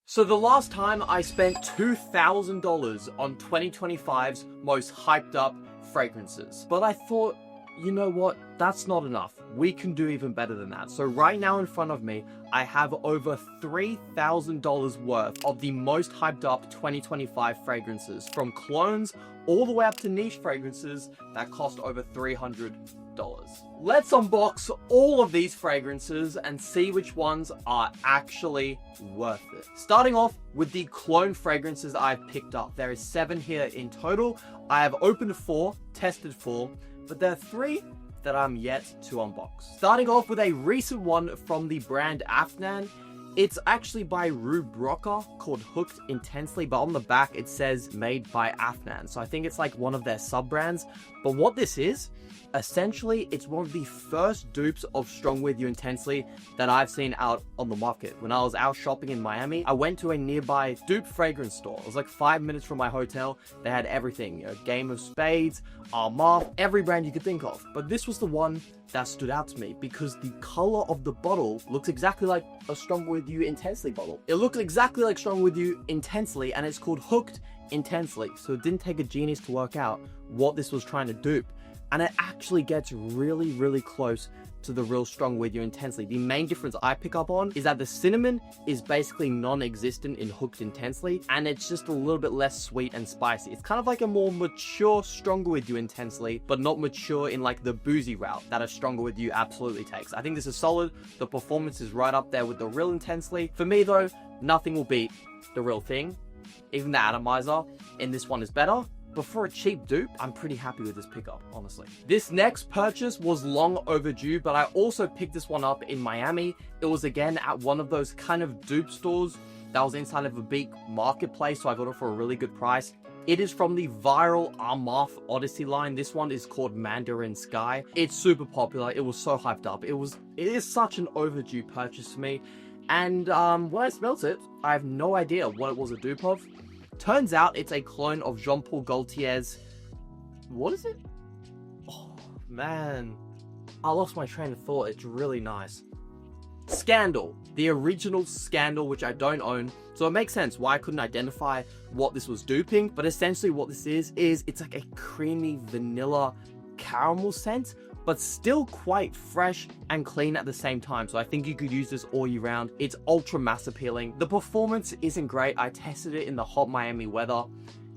So the last time I spent $2,000 on 2025's most hyped up fragrances. But I thought, you know what? That's not enough. We can do even better than that. So right now in front of me, I have over $3,000 worth of the most hyped up 2025 fragrances, from clones all the way up to niche fragrances that cost over $300. Let's unbox all of these fragrances and see which ones are actually worth it. Starting off with the clone fragrances I've picked up. There is 7 here in total. I have opened 4, tested 4, but there are 3 that I'm yet to unbox. Starting off with a recent one from the brand Afnan. It's actually by Rue Broca, called Hooked Intensely, but on the back it says made by Afnan. So I think it's like one of their sub-brands. But what this is, essentially, it's one of the first dupes of Strong With You Intensely that I've seen out on the market. When I was out shopping in Miami, I went to a nearby dupe fragrance store. It was like 5 minutes from my hotel. They had everything, you know, Game of Spades, Armaf, every brand you could think of. But this was the one that stood out to me because the color of the bottle looks exactly like a Strong With You Intensely bottle. It looked exactly like Strong With You Intensely, and it's called Hooked Intensely. So it didn't take a genius to work out what this was trying to dupe. And it actually gets really, really close to the real Strong With You Intensely. The main difference I pick up on is that the cinnamon is basically non-existent in Hooked Intensely, and it's just a little bit less sweet and spicy. It's kind of like a more mature Stronger With You Intensely, but not mature in like the boozy route that a Stronger With You absolutely takes. I think this is solid. The performance is right up there with the real Intensely. For me though, nothing will beat the real thing. Even the atomizer in this one is better. But for a cheap dupe, I'm pretty happy with this pickup, honestly. This next purchase was long overdue, but I also picked this one up in Miami. It was again at one of those kind of dupe stores that was inside of a big marketplace, so I got it for a really good price. It is from the viral Armaf Odyssey line. This one is called Mandarin Sky. It's super popular. It was so hyped up. It is such an overdue purchase for me. And when I smelt it, I have no idea what it was a dupe of. Turns out it's a clone of Jean-Paul Gaultier's... What is it? Oh, man. I lost my train of thought. It's really nice. Scandal. The original Scandal, which I don't own. So it makes sense why I couldn't identify what this was duping. But essentially what this is it's like a creamy vanilla caramel scent, but still quite fresh and clean at the same time. So I think you could use this all year round. It's ultra mass appealing. The performance isn't great. I tested it in the hot Miami weather,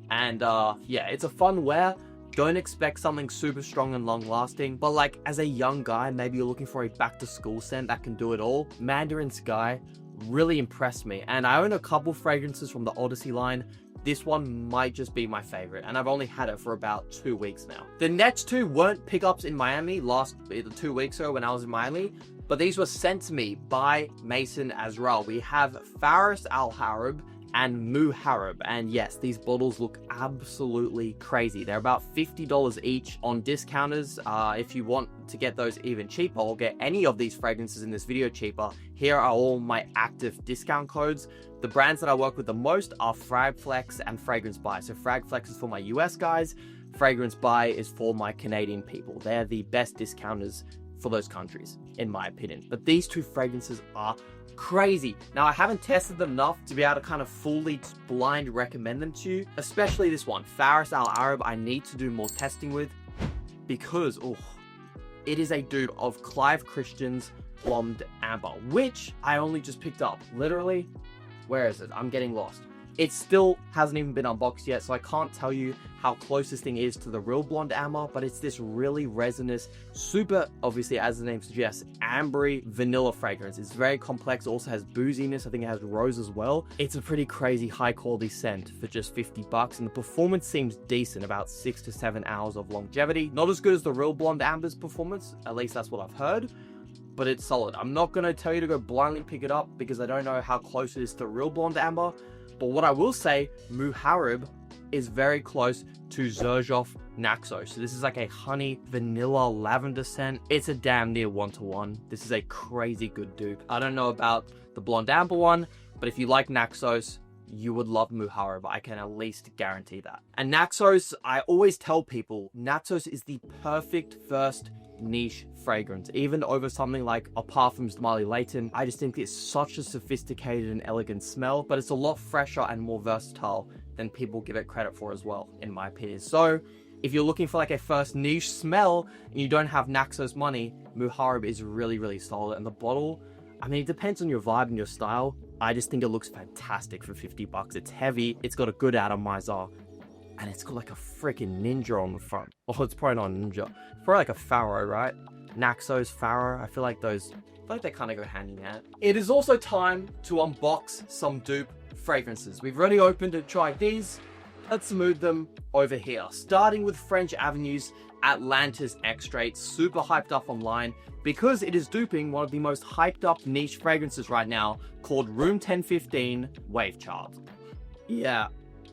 and yeah, it's a fun wear. Don't expect something super strong and long lasting, but like as a young guy, maybe you're looking for a back to school scent that can do it all. Mandarin Sky really impressed me, and I own a couple fragrances from the Odyssey line. This one might just be my favorite, and I've only had it for about 2 weeks now. The next 2 weren't pickups in Miami either 2 weeks ago when I was in Miami, but these were sent to me by Maison Asrar. We have Faris Al Harib and Muharib, and yes, these bottles look absolutely crazy. They're about $50 each on discounters. If you want to get those even cheaper or get any of these fragrances in this video cheaper, here are all my active discount codes. The brands that I work with the most are Fragflex and Fragrance Buy. So Fragflex is for my US guys, Fragrance Buy is for my Canadian people. They're the best discounters for those countries, in my opinion. But these 2 fragrances are crazy. Now, I haven't tested them enough to be able to kind of fully blind recommend them to you, especially this one, Faris Al Arab. I need to do more testing with because, it is a dupe of Clive Christian's Blonde Amber, which I only just picked up. Literally, where is it? I'm getting lost. It still hasn't even been unboxed yet, so I can't tell you how close this thing is to the real Blonde Amber, but it's this really resinous, super, obviously, as the name suggests, ambery vanilla fragrance. It's very complex, also has booziness. I think it has rose as well. It's a pretty crazy high quality scent for just $50, and the performance seems decent, about 6 to 7 hours of longevity. Not as good as the real Blonde Amber's performance, at least that's what I've heard, but it's solid. I'm not going to tell you to go blindly pick it up because I don't know how close it is to the real Blonde Amber. But what I will say, Muharib is very close to Xerjoff Naxos. So this is like a honey, vanilla, lavender scent. It's a damn near 1-to-1. This is a crazy good dupe. I don't know about the Blonde Amber one, but if you like Naxos, you would love Muharib. I can at least guarantee that. And Naxos, I always tell people, Naxos is the perfect first niche fragrance. Even over something like a Parfums Marley Layton, I just think it's such a sophisticated and elegant smell, but it's a lot fresher and more versatile than people give it credit for as well, in my opinion. So if you're looking for like a first niche smell and you don't have Naxos money, Muharib is really, really solid. And the bottle, I mean, it depends on your vibe and your style. I just think it looks fantastic for 50 bucks. It's heavy, it's got a good atomizer, and it's got like a freaking ninja on the front. Oh, it's probably not a ninja. It's probably like a pharaoh, right? Naxos, pharaoh, I feel like they kind of go hand in hand. It is also time to unbox some Dupe fragrances. We've already opened and tried these. Let's move them over here. Starting with French Avenue's Atlantis Extrait, super hyped up online because it is duping one of the most hyped up niche fragrances right now called Room 1015 Wave Chart. Yeah.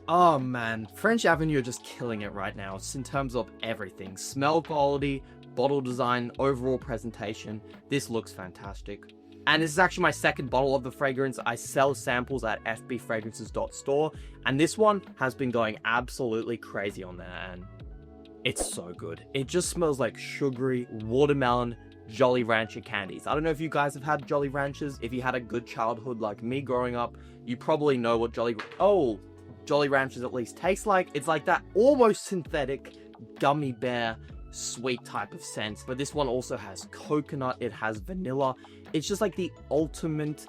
Oh man, French Avenue are just killing it right now. It's in terms of everything. Smell quality, bottle design, overall presentation. This looks fantastic. And this is actually my second bottle of the fragrance. I sell samples at fbfragrances.store, and this one has been going absolutely crazy on there, and it's so good. It just smells like sugary watermelon Jolly Rancher candies. I don't know if you guys have had Jolly Ranchers. If you had a good childhood like me growing up, you probably know what Jolly Ranchers at least tastes like. It's like that almost synthetic gummy bear sweet type of scent, but this one also has coconut, it has vanilla. It's just like the ultimate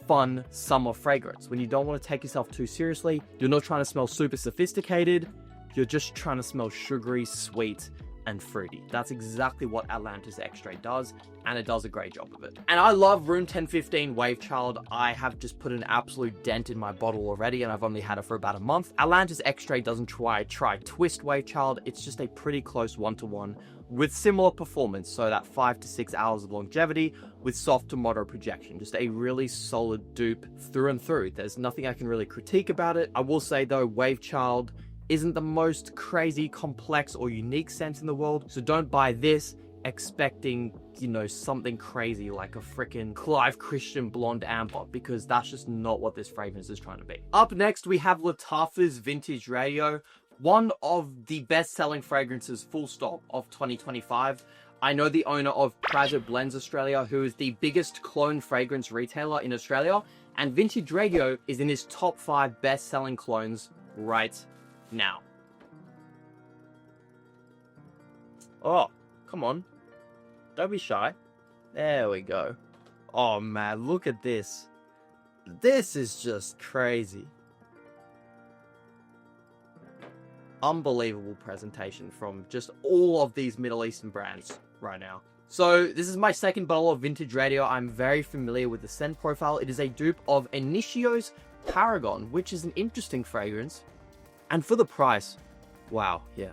fun summer fragrance when you don't want to take yourself too seriously. You're not trying to smell super sophisticated, you're just trying to smell sugary, sweet, and fruity. That's exactly what Atlantis Extrait does, and it does a great job of it. And I love Room 1015 Wave Child. I have just put an absolute dent in my bottle already, and I've only had it for about a month. Atlantis Extrait doesn't try Twist Wave Child. It's just a pretty close one-to-one with similar performance, so that 5 to 6 hours of longevity with soft to moderate projection. Just a really solid dupe through and through. There's nothing I can really critique about it. I will say though, Wave Child isn't the most crazy, complex, or unique scent in the world, so don't buy this expecting, you know, something crazy like a freaking Clive Christian Blonde Amber, because that's just not what this fragrance is trying to be. Up next, we have Lattafa's Vintage Radio, one of the best-selling fragrances, full stop, of 2025. I know the owner of Private Blends Australia, who is the biggest cologne fragrance retailer in Australia, and Vintage Radio is in his top 5 best-selling colognes right now. Oh, come on. Don't be shy. There we go. Oh man, look at this. This is just crazy. Unbelievable presentation from just all of these Middle Eastern brands right now. So this is my second bottle of Vintage Radio. I'm very familiar with the scent profile. It is a dupe of Inicio's Paragon, which is an interesting fragrance. And for the price, wow, yeah.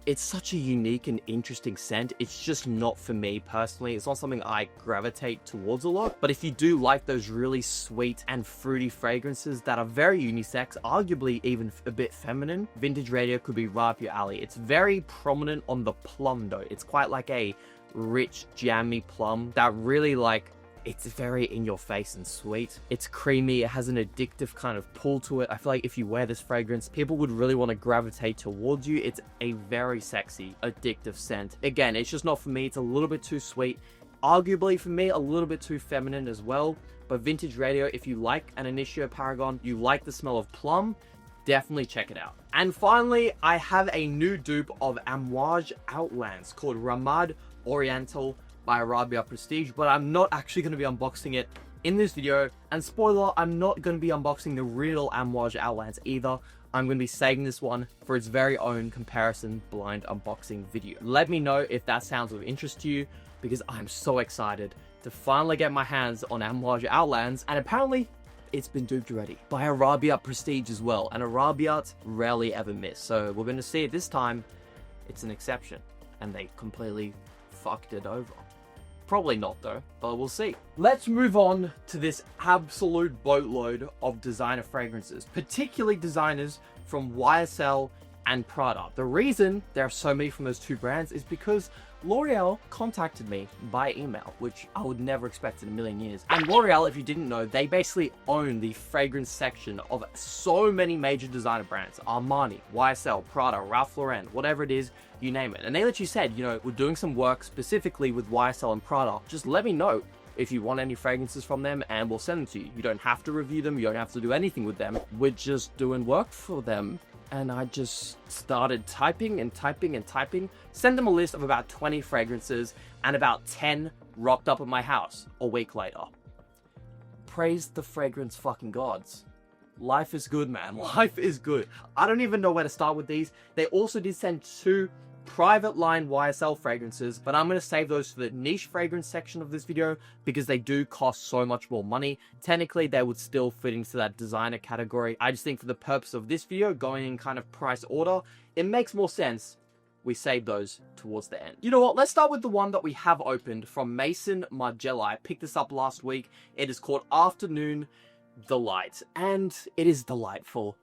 It's such a unique and interesting scent. It's just not for me personally. It's not something I gravitate towards a lot. But if you do like those really sweet and fruity fragrances that are very unisex, arguably even a bit feminine, Vintage Radio could be right up your alley. It's very prominent on the plum though. It's quite like a rich, jammy plum that really it's very in your face and sweet. It's creamy, it has an addictive kind of pull to it. I feel like if you wear this fragrance, people would really want to gravitate towards you. It's a very sexy, addictive scent. Again, it's just not for me. It's a little bit too sweet. Arguably for me, a little bit too feminine as well. But Vintage Radio, if you like an Inicio Paragon, you like the smell of plum, definitely check it out. And finally, I have a new dupe of Amouage Outlands called Ramad Oriental by Arabia Prestige, but I'm not actually going to be unboxing it in this video. And spoiler, I'm not going to be unboxing the real Amouage Outlands either. I'm going to be saving this one for its very own comparison blind unboxing video. Let me know if that sounds of interest to you, because I'm so excited to finally get my hands on Amouage Outlands, and apparently it's been duped already by Arabia Prestige as well, and Arabia rarely ever miss. So we're going to see it this time. It's an exception, and they completely fucked it over. Probably not though, but we'll see. Let's move on to this absolute boatload of designer fragrances, particularly designers from YSL and Prada. The reason there are so many from those two brands is because L'Oreal contacted me by email, which I would never expect in a million years. And L'Oreal, if you didn't know, they basically own the fragrance section of so many major designer brands. Armani, YSL, Prada, Ralph Lauren, whatever it is, you name it. And they literally said, you know, we're doing some work specifically with YSL and Prada. Just let me know if you want any fragrances from them and we'll send them to you. You don't have to review them. You don't have to do anything with them. We're just doing work for them. And I just started typing and typing and typing. Sent them a list of about 20 fragrances and about 10 rocked up at my house a week later. Praise the fragrance fucking gods. Life is good, man. Life is good. I don't even know where to start with these. They also did send 2 private line YSL fragrances, but I'm going to save those for the niche fragrance section of this video because they do cost so much more money. Technically, they would still fit into that designer category. I just think for the purpose of this video, going in kind of price order, it makes more sense we save those towards the end. You know what? Let's start with the one that we have opened from Maison Asrar. I picked this up last week. It is called Afternoon Delight, and it is delightful.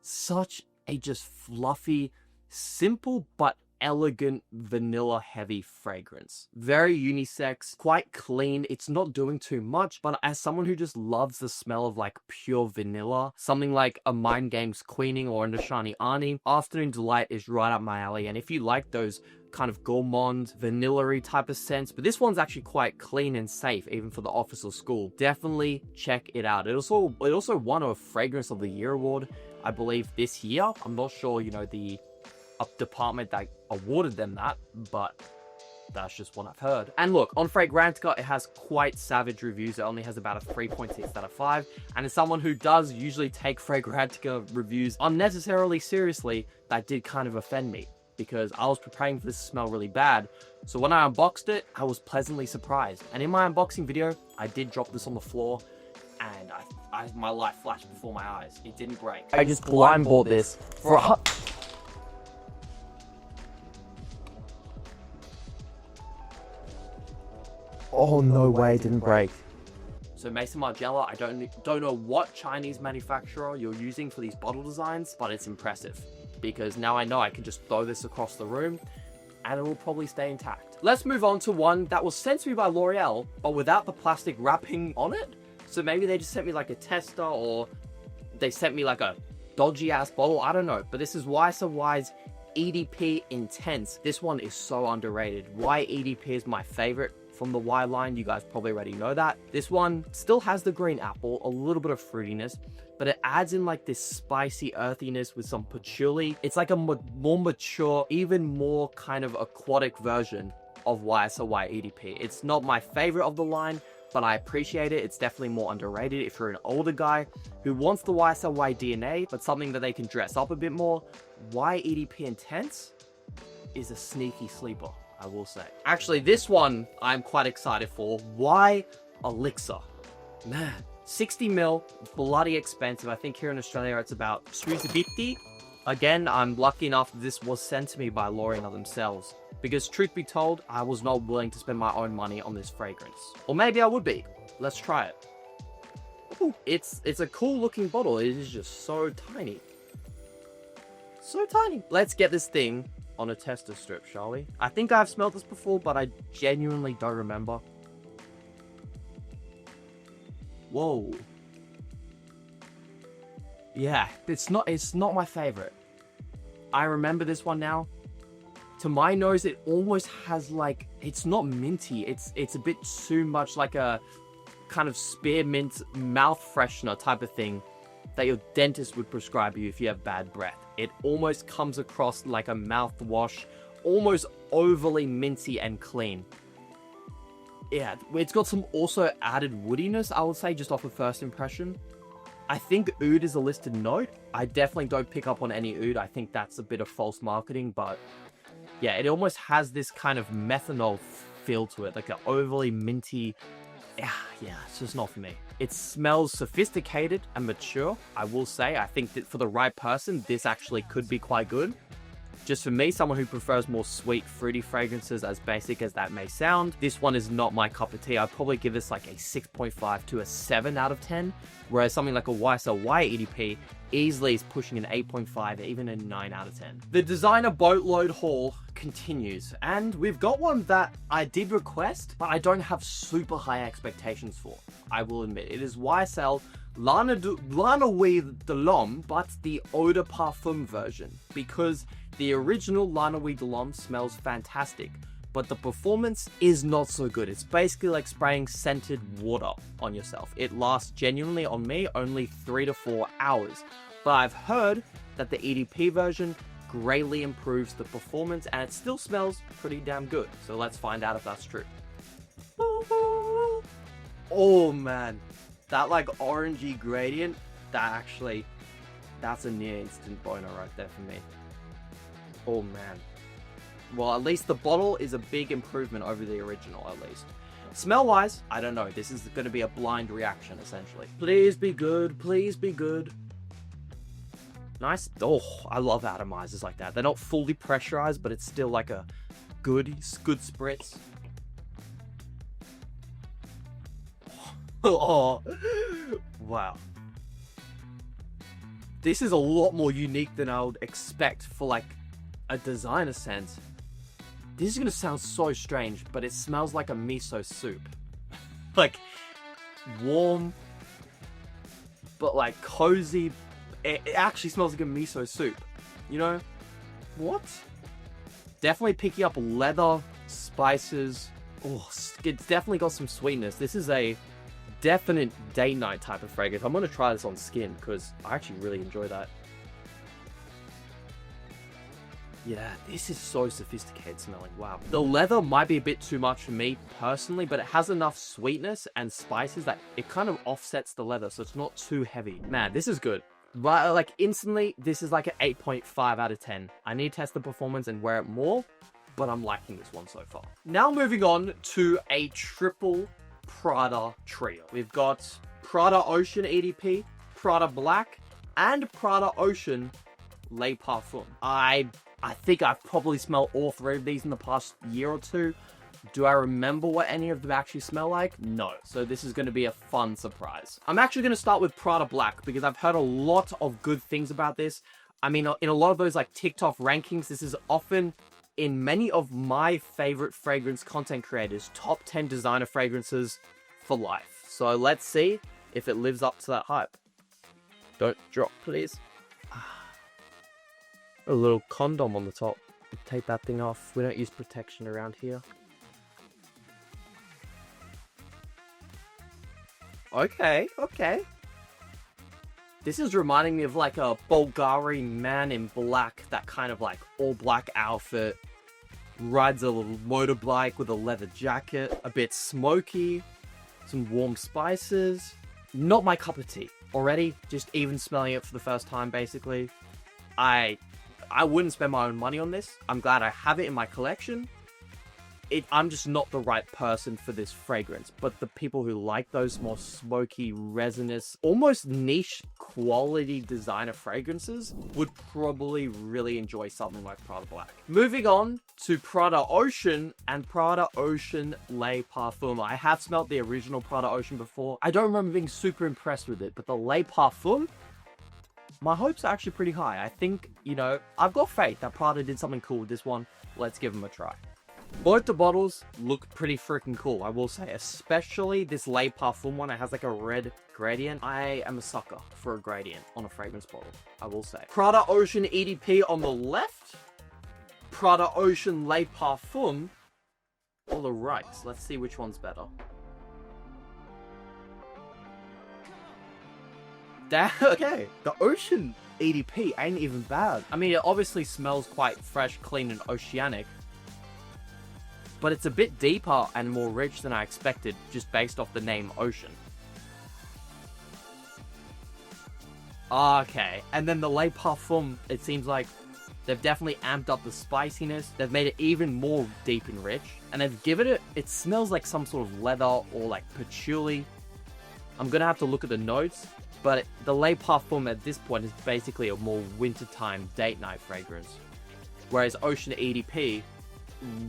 Such a just fluffy, simple, but elegant vanilla heavy fragrance. Very unisex, quite clean. It's not doing too much, but as someone who just loves the smell of like pure vanilla, something like a Mind Games Queening or a Nishani Ani, Afternoon Delight is right up my alley. And if you like those kind of gourmand, vanilla-y type of scents, but this one's actually quite clean and safe even for the office or school. Definitely check it out. It also won a Fragrance of the Year award, I believe, this year. I'm not sure, you know, the department that awarded them that, but that's just what I've heard. And look, on Fragrantica, it has quite savage reviews. It only has about a 3.6 out of 5. And as someone who does usually take Fragrantica reviews unnecessarily seriously, that did kind of offend me because I was preparing for this to smell really bad. So when I unboxed it, I was pleasantly surprised. And in my unboxing video, I did drop this on the floor and my light flashed before my eyes. It didn't break. I just blind bought this for oh, no way, it didn't break. So Maison Asrar, I don't know what Chinese manufacturer you're using for these bottle designs, but it's impressive. Because now I know I can just throw this across the room and it will probably stay intact. Let's move on to one that was sent to me by L'Oreal, but without the plastic wrapping on it. So maybe they just sent me like a tester or they sent me like a dodgy ass bottle, I don't know. But this is YSL's EDP Intense. This one is so underrated. Why EDP is my favorite from the Y line, you guys probably already know that. This one still has the green apple, a little bit of fruitiness, but it adds in like this spicy earthiness with some patchouli. It's like a more mature, even more kind of aquatic version of YSLY EDP. It's not my favorite of the line, but I appreciate it. It's definitely more underrated if you're an older guy who wants the YSLY DNA, but something that they can dress up a bit more. EDP Intense is a sneaky sleeper, I will say. Actually, this one I'm quite excited for. Why Elixir? Man, 60 mil, bloody expensive. I think here in Australia it's about 250. Again, I'm lucky enough this was sent to me by L'Oreal themselves. Because truth be told, I was not willing to spend my own money on this fragrance. Or maybe I would be. Let's try it. Ooh, it's a cool looking bottle. It is just so tiny. So tiny. Let's get this thing on a tester strip, shall we? I think I've smelled this before, but I genuinely don't remember. Whoa. Yeah, it's not my favorite. I remember this one now. To my nose, it almost has like, it's not minty. It's a bit too much like a kind of spearmint mouth freshener type of thing that your dentist would prescribe you if you have bad breath. It almost comes across like a mouthwash, almost overly minty and clean. Yeah, it's got some also added woodiness, I would say, just off of first impression. I think oud is a listed note. I definitely don't pick up on any oud. I think that's a bit of false marketing, but yeah, it almost has this kind of methanol feel to it, like an overly minty. Yeah, it's just not for me. It smells sophisticated and mature, I will say. I think that for the right person, this actually could be quite good. Just for me, someone who prefers more sweet, fruity fragrances, as basic as that may sound, this one is not my cup of tea. I'd probably give this like a 6.5 to a 7 out of 10, whereas something like a YSL EDP easily is pushing an 8.5, even a 9 out of 10. The designer boatload haul continues, and we've got one that I did request, but I don't have super high expectations for. I will admit, it is YSL Lana Nuit de l'Homme, but the eau de parfum version, because the original Lana Nuit de l'Homme smells fantastic, but the performance is not so good. It's basically like spraying scented water on yourself. It lasts genuinely on me only 3 to 4 hours, but I've heard that the EDP version greatly improves the performance and it still smells pretty damn good. So let's find out if that's true. Oh man, that like orangey gradient, that's a near instant boner right there for me. Oh man. Well, at least the bottle is a big improvement over the original, at least. Smell-wise, I don't know. This is going to be a blind reaction, essentially. Please be good. Please be good. Nice. Oh, I love atomizers like that. They're not fully pressurized, but it's still like a good spritz. Oh, wow. This is a lot more unique than I would expect for like a designer sense. This is gonna sound so strange, but it smells like a miso soup. Like warm, but like cozy. It actually smells like a miso soup. You know? What? Definitely picking up leather, spices. Oh, it's definitely got some sweetness. This is a definite date night type of fragrance. I'm gonna try this on skin because I actually really enjoy that. Yeah, this is so sophisticated smelling. Wow. The leather might be a bit too much for me personally, but it has enough sweetness and spices that it kind of offsets the leather, so it's not too heavy. Man, this is good. But like instantly, this is like an 8.5 out of 10. I need to test the performance and wear it more, but I'm liking this one so far. Now moving on to a triple Prada trio. We've got Prada Ocean EDP, Prada Black, and Prada Ocean Les Parfums. I think I've probably smelled all three of these in the past year or two. Do I remember what any of them actually smell like? No. So this is going to be a fun surprise. I'm actually going to start with Prada Black because I've heard a lot of good things about this. I mean, in a lot of those like TikTok rankings, this is often in many of my favorite fragrance content creators, top 10 designer fragrances for life. So let's see if it lives up to that hype. Don't drop, please. A little condom on the top. Take that thing off. We don't use protection around here. Okay. This is reminding me of like a Bulgarian man in black, that kind of like all black outfit. Rides a little motorbike with a leather jacket, a bit smoky, some warm spices. Not my cup of tea. Already, just even smelling it for the first time, basically. I wouldn't spend my own money on this. I'm glad I have it in my collection. I'm just not the right person for this fragrance, but the people who like those more smoky, resinous, almost niche quality designer fragrances would probably really enjoy something like Prada Black. Moving on to Prada Ocean and Prada Ocean Les Parfums. I have smelled the original Prada Ocean before. I don't remember being super impressed with it, but the Les Parfums, my hopes are actually pretty high. I think, you know, I've got faith that Prada did something cool with this one. Let's give them a try. Both the bottles look pretty freaking cool, I will say. Especially this Les Parfums one. It has like a red gradient. I am a sucker for a gradient on a fragrance bottle, I will say. Prada Ocean EDP on the left. Prada Ocean Les Parfums on the right. Let's see which one's better. Okay, the Ocean EDP ain't even bad. I mean, it obviously smells quite fresh, clean, and oceanic, but it's a bit deeper and more rich than I expected, just based off the name Ocean. Okay, and then the Les Parfums, it seems like they've definitely amped up the spiciness, they've made it even more deep and rich, and they've given it smells like some sort of leather or like patchouli. I'm gonna have to look at the notes, but the Les Parfums at this point is basically a more wintertime date night fragrance. whereas Ocean EDP,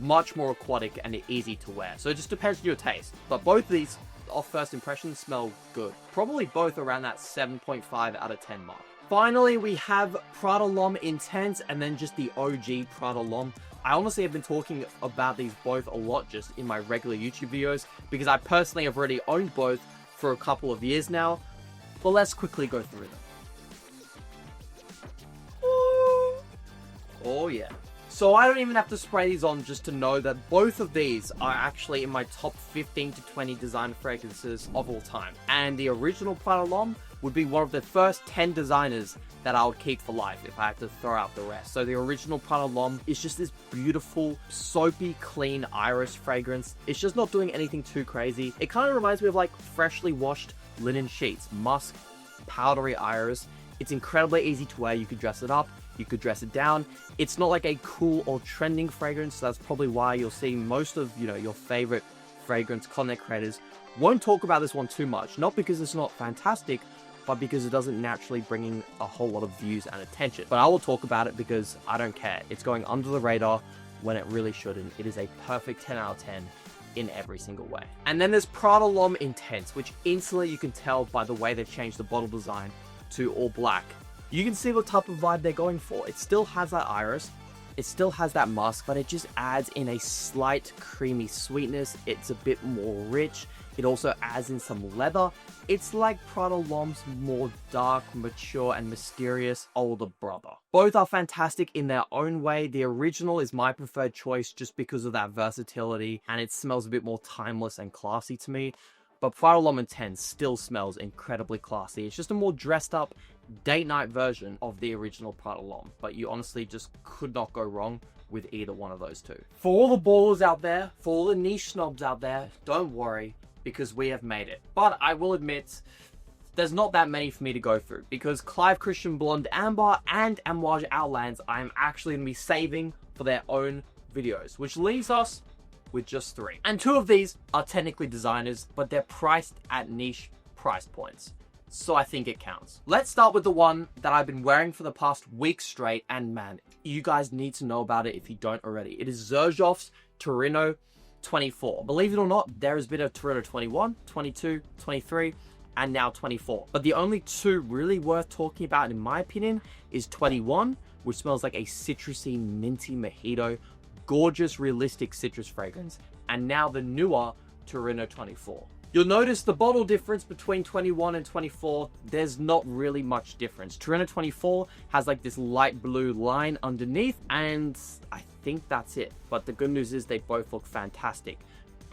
much more aquatic and easy to wear. So it just depends on your taste. But both of these, off first impression, smell good. Probably both around that 7.5 out of 10 mark. Finally, we have Prada L'Homme Intense and then just the OG Prada L'Homme. I honestly have been talking about these both a lot just in my regular YouTube videos because I personally have already owned both for a couple of years now. But let's quickly go through them. Oh yeah. So I don't even have to spray these on just to know that both of these are actually in my top 15 to 20 designer fragrances of all time. And the original Prada L'Homme would be one of the first 10 designers that I would keep for life if I had to throw out the rest. So the original Prada L'Homme is just this beautiful, soapy, clean iris fragrance. It's just not doing anything too crazy. It kind of reminds me of like freshly washed linen sheets, musk, powdery iris. It's incredibly easy to wear. You could dress it up, you could dress it down. It's not like a cool or trending fragrance, so that's probably why you'll see most of, your favorite fragrance content creators won't talk about this one too much. Not because it's not fantastic, but because it doesn't naturally bring in a whole lot of views and attention. But I will talk about it because I don't care. It's going under the radar when it really shouldn't. It is a perfect 10 out of 10 in every single way. And then there's Prada L'Homme Intense, which instantly you can tell by the way they've changed the bottle design to all black. You can see what type of vibe they're going for. It still has that iris, it still has that musk, but it just adds in a slight creamy sweetness. It's a bit more rich. It also adds in some leather. It's like Prada L'Homme's more dark, mature, and mysterious older brother. Both are fantastic in their own way. The original is my preferred choice just because of that versatility, and it smells a bit more timeless and classy to me. But Prada L'Homme Intense still smells incredibly classy. It's just a more dressed up, date night version of the original Prada L'Homme. But you honestly just could not go wrong with either one of those two. For all the ballers out there, for all the niche snobs out there, don't worry, because we have made it. But I will admit, there's not that many for me to go through, because Clive Christian Blonde Amber and Amouage Outlands I'm actually going to be saving for their own videos, which leaves us with just 3. And 2 of these are technically designers, but they're priced at niche price points. So I think it counts. Let's start with the one that I've been wearing for the past week straight, and man, you guys need to know about it if you don't already. It is Xerjoff's Torino 24. Believe it or not, there has been a Torino 21, 22, 23, and now 24. But the only 2 really worth talking about, in my opinion, is 21, which smells like a citrusy, minty mojito, gorgeous, realistic citrus fragrance, and now the newer Torino 24. You'll notice the bottle difference between 21 and 24, there's not really much difference. Torino 24 has like this light blue line underneath, and I think that's it. But the good news is they both look fantastic.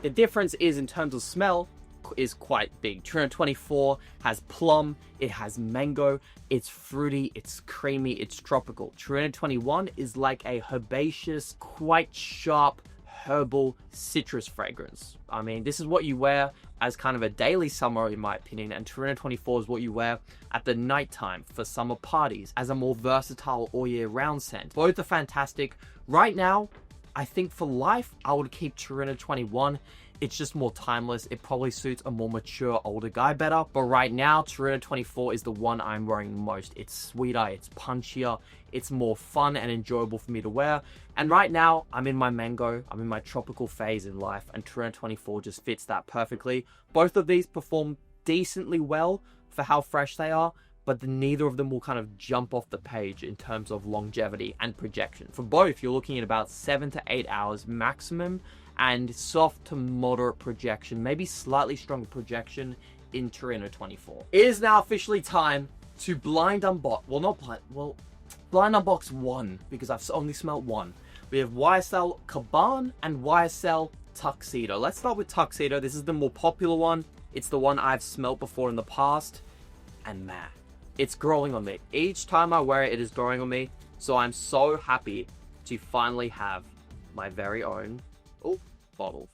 The difference is in terms of smell is quite big. Torino 24 has plum, it has mango, it's fruity, it's creamy, it's tropical. Torino 21 is like a herbaceous, quite sharp, herbal citrus fragrance. I mean, this is what you wear as kind of a daily summer, in my opinion, and Torino 24 is what you wear at the nighttime for summer parties as a more versatile all year round scent. Both are fantastic. Right now, I think for life, I would keep Torino 21. It's just more timeless. It probably suits a more mature, older guy better. But right now, Torino 24 is the one I'm wearing most. It's sweeter, it's punchier, it's more fun and enjoyable for me to wear. And right now, I'm in my mango, I'm in my tropical phase in life, and Torino 24 just fits that perfectly. Both of these perform decently well for how fresh they are, but neither of them will kind of jump off the page in terms of longevity and projection. For both, you're looking at about 7 to 8 hours maximum, and soft to moderate projection, maybe slightly stronger projection in Torino 24. It is now officially time to blind unbox, blind unbox 1, because I've only smelled 1. We have YSL Cabane and YSL Tuxedo. Let's start with Tuxedo. This is the more popular one. It's the one I've smelled before in the past, and man, it's growing on me. Each time I wear it, it is growing on me, so I'm so happy to finally have my very own bottle.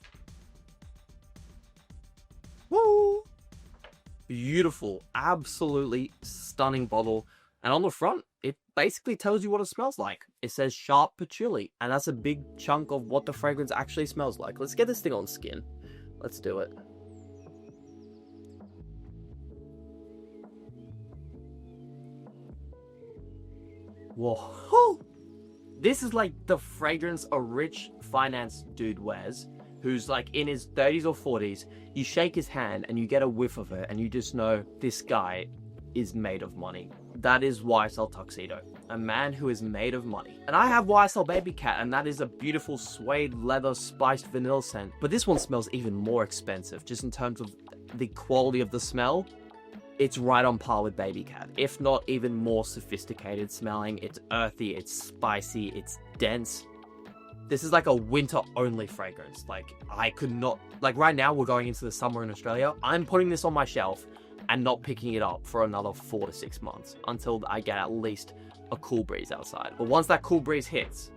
Woo! Beautiful, absolutely stunning bottle. And on the front, it basically tells you what it smells like. It says sharp patchouli, and that's a big chunk of what the fragrance actually smells like. Let's get this thing on skin. Let's do it. Whoa. This is like the fragrance a rich finance dude wears, who's like in his 30s or 40s. You shake his hand and you get a whiff of it and you just know this guy is made of money. That is YSL Tuxedo, a man who is made of money. And I have YSL Baby Cat, and that is a beautiful suede leather spiced vanilla scent. But this one smells even more expensive, just in terms of the quality of the smell. It's right on par with Baby Cat, if not even more sophisticated smelling. It's earthy, it's spicy, it's dense. This is like a winter only fragrance. Like, I could not, like right now we're going into the summer in Australia. I'm putting this on my shelf and not picking it up for another 4 to 6 months until I get at least a cool breeze outside. But once that cool breeze hits,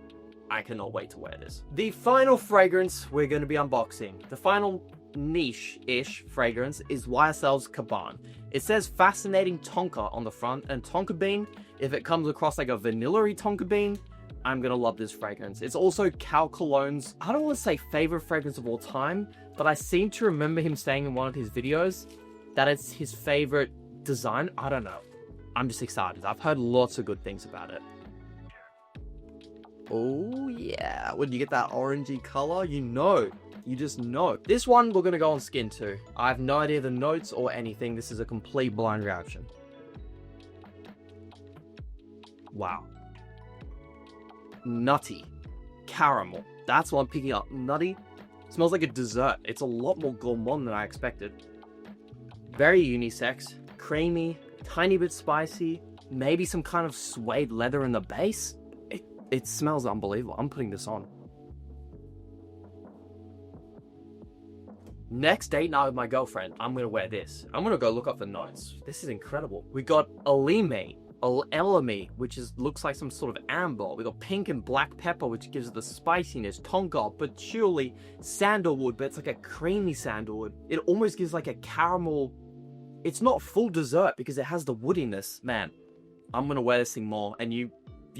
I cannot wait to wear this. The final fragrance we're going to be unboxing, the final niche-ish fragrance, is YSL's Cabane. It says fascinating tonka on the front, and tonka bean, if it comes across like a vanilla-y tonka bean, I'm gonna love this fragrance. It's also COLOGNE's, I don't want to say favorite fragrance of all time, but I seem to remember him saying in one of his videos that it's his favorite design. I don't know. I'm just excited. I've heard lots of good things about it. Oh yeah, when you get that orangey color, you just know. This one we're gonna go on skin too. I have no idea the notes or anything. This is a complete blind reaction. Wow. Nutty. Caramel. That's what I'm picking up. Nutty. Smells like a dessert. It's a lot more gourmand than I expected. Very unisex. Creamy. Tiny bit spicy. Maybe some kind of suede leather in the base. It smells unbelievable. I'm putting this on. Next date night with my girlfriend, I'm gonna wear this. I'm gonna go look up the notes. This is incredible. We got elemi, which looks like some sort of amber. We got pink and black pepper, which gives it the spiciness. Tonka, patchouli, sandalwood, but it's like a creamy sandalwood. It almost gives like a caramel. It's not full dessert because it has the woodiness. Man, I'm gonna wear this thing more, and you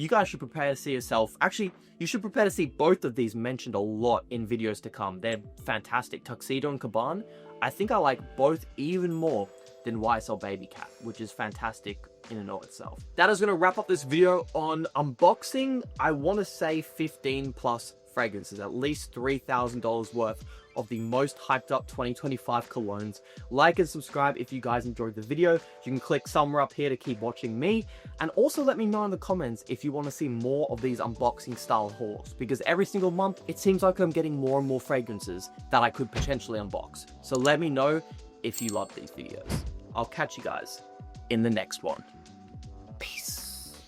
guys should prepare to see yourself. Actually, you should prepare to see both of these mentioned a lot in videos to come. They're fantastic. Tuxedo and Cabane. I think I like both even more than YSL Baby Cat, which is fantastic in and of itself. That is going to wrap up this video on unboxing. I want to say 15 plus fragrances, at least $3,000 worth of the most hyped up 2025 colognes. Like and subscribe if you guys enjoyed the video. You can click somewhere up here to keep watching me, and also let me know in the comments if you want to see more of these unboxing style hauls, because every single month it seems like I'm getting more and more fragrances that I could potentially unbox. So let me know if you love these videos. I'll catch you guys in the next one.